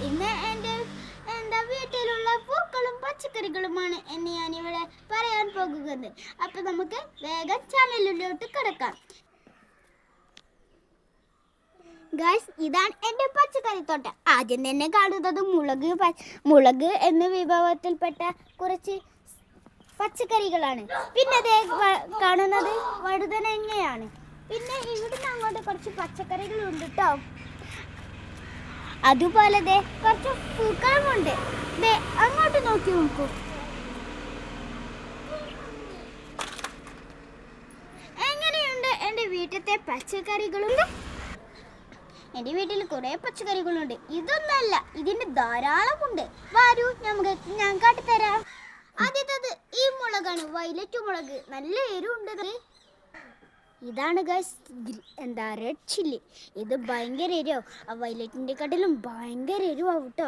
ഇന്ന് എൻ്റെ വീട്ടിലുള്ള പൂക്കളും പച്ചക്കറികളുമാണ് എന്ന് ഞാനിവിടെ പറയാൻ പോകുന്നത്. അപ്പോൾ നമുക്ക് വേഗം ചാനലിലോട്ട് കിടക്കാം. ഗൈസ്, ഇതാണ് എൻ്റെ പച്ചക്കറി തോട്ടം. ആദ്യം തന്നെ കാണുന്നത് മുളക് എന്ന വിഭവത്തിൽപ്പെട്ട കുറച്ച് പച്ചക്കറികളാണ്. പിന്നെ കാണുന്നത് വഴുതനങ്ങയാണ്. പിന്നെ ഇവിടുന്ന് അങ്ങോട്ട് കുറച്ച് പച്ചക്കറികളുണ്ട് കേട്ടോ. അതുപോലെ കുറച്ച് പൂക്കളുമുണ്ട്. അങ്ങോട്ട് നോക്കി നോക്കൂ. എങ്ങനെയുണ്ട് എൻ്റെ വീട്ടിലത്തെ പച്ചക്കറികളുണ്ട്? എൻ്റെ വീട്ടിൽ കുറേ പച്ചക്കറികളുണ്ട്. ഇതൊന്നല്ല, ഇതിന് ധാരാളമുണ്ട്. വരൂ, ഞാൻ കാട്ടിത്തരാം. ആദ്യത്തേത് ഈ മുളകാണ്, വയലറ്റ് മുളക്. നല്ല എരിവുണ്ട്. ഇതാണ് ഗൈസ് റെഡ് ചില്ലി. ഇത് ഭയങ്കര എരിവാ. ആ വയലറ്റിൻ്റെ കാട്ടിലും ഭയങ്കര എരിവാവും കേട്ടോ.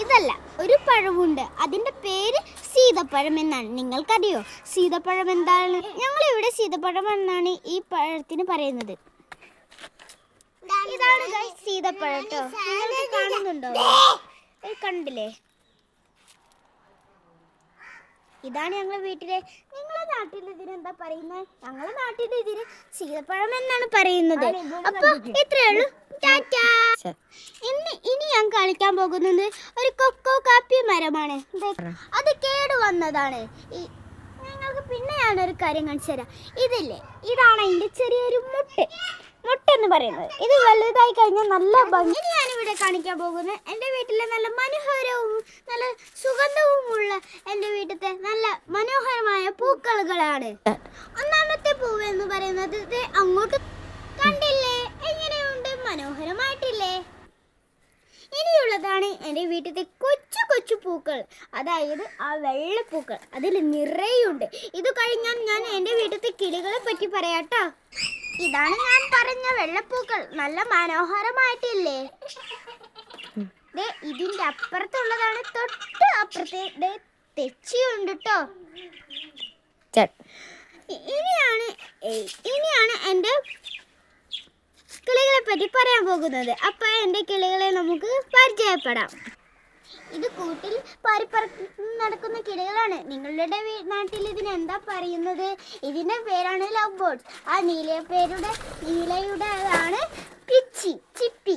ഇതല്ല, ഒരു പഴമുണ്ട്. അതിൻ്റെ പേര് സീതപ്പഴം എന്നാണ്. നിങ്ങൾക്കറിയോ സീതപ്പഴം എന്താണ്? ഞങ്ങളിവിടെ സീതപ്പഴം എന്നാണ് ഈ പഴത്തിന് പറയുന്നത്. ഇതാണ് ഗൈസ് സീതപ്പഴം കേട്ടോ. നിങ്ങൾക്ക് കാണുന്നുണ്ടോ? കണ്ടില്ലേ? ഇതാണ് ഞങ്ങളുടെ വീട്ടിലെ. നിങ്ങളുടെ നാട്ടിൽ ഇതിനെന്താ പറയുന്നത്? ഞങ്ങളുടെ നാട്ടിൽ ഇതിന് സീതപ്പഴം എന്നാണ് പറയുന്നത്. അപ്പൊ ഇത്രയേ ഉള്ളൂ. ടാറ്റാ. ഇനി ഞാൻ കളിക്കാൻ പോകുന്നത് ഒരു കൊക്കോ കാപ്പി മരമാണ്. അത് കേടുവന്നതാണ്. നിങ്ങൾക്ക് പിന്നെ ഞാനൊരു കാര്യം കാണിച്ചു തരാം. ഇതാണ് അതിന്റെ ചെറിയൊരു മുട്ടെന്ന് പറയുന്നത്. ഇത് വലുതായി കഴിഞ്ഞാൽ നല്ല ഭംഗി. ഇനി ഞാനിവിടെ കാണിക്കാൻ പോകുന്നത് എൻ്റെ വീട്ടിലെ നല്ല മനോഹരവും നല്ല സുഗന്ധവുമുള്ള എൻ്റെ വീട്ടിലത്തെ നല്ല മനോഹരമായ പൂക്കളുകളാണ്. ഒന്നാമത്തെ പൂവ് എന്ന് പറയുന്നത് അങ്ങോട്ട് കണ്ടില്ലേ? എങ്ങനെയുണ്ട്? മനോഹരമായിട്ടില്ലേ? ഇനിയുള്ളതാണ് എൻ്റെ വീട്ടിലത്തെ കൊച്ചു കൊച്ചു പൂക്കൾ, അതായത് ആ വെള്ളപ്പൂക്കൾ. അതിൽ നിറയുണ്ട്. ഇത് കഴിഞ്ഞാൽ ഞാൻ എൻ്റെ വീട്ടിലത്തെ കിളികളെ പറ്റി പറയാട്ടോ. ഇതാണ് ഞാൻ പറഞ്ഞ വെള്ളപ്പൂക്കൾ. നല്ല മനോഹരമായിട്ടില്ലേ? ഇതിന്റെ അപ്പുറത്തുള്ളതാണ്. തൊട്ട് അപ്പുറത്തെ തെച്ചിയുണ്ട് കേട്ടോ. ഇനിയാണ് എൻ്റെ കിളികളെ പറ്റി പറയാൻ പോകുന്നത്. അപ്പൊ എൻ്റെ കിളികളെ നമുക്ക് പരിചയപ്പെടാം. ഇത് കൂട്ടിൽ നടക്കുന്ന കിളികളാണ്. നിങ്ങളുടെ നാട്ടിൽ ഇതിന് എന്താ പറയുന്നത്? ഇതിന്റെ പേരാണ് ലവ് ബേർഡ്സ്. ആ നീലയുടേതാണ് ചിപ്പി.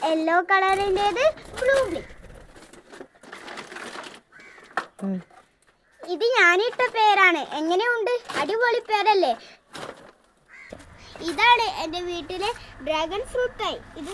യെല്ലോ കളറിൻ്റെത് ബ്ലൂബി. ഇത് ഞാനിട്ട പേരാണ്. എങ്ങനെയുണ്ട്? അടിപൊളി പേരല്ലേ? ഇതാണ് എൻ്റെ വീട്ടിലെ ഡ്രാഗൺ ഫ്രൂട്ട് തൈ. ഇത്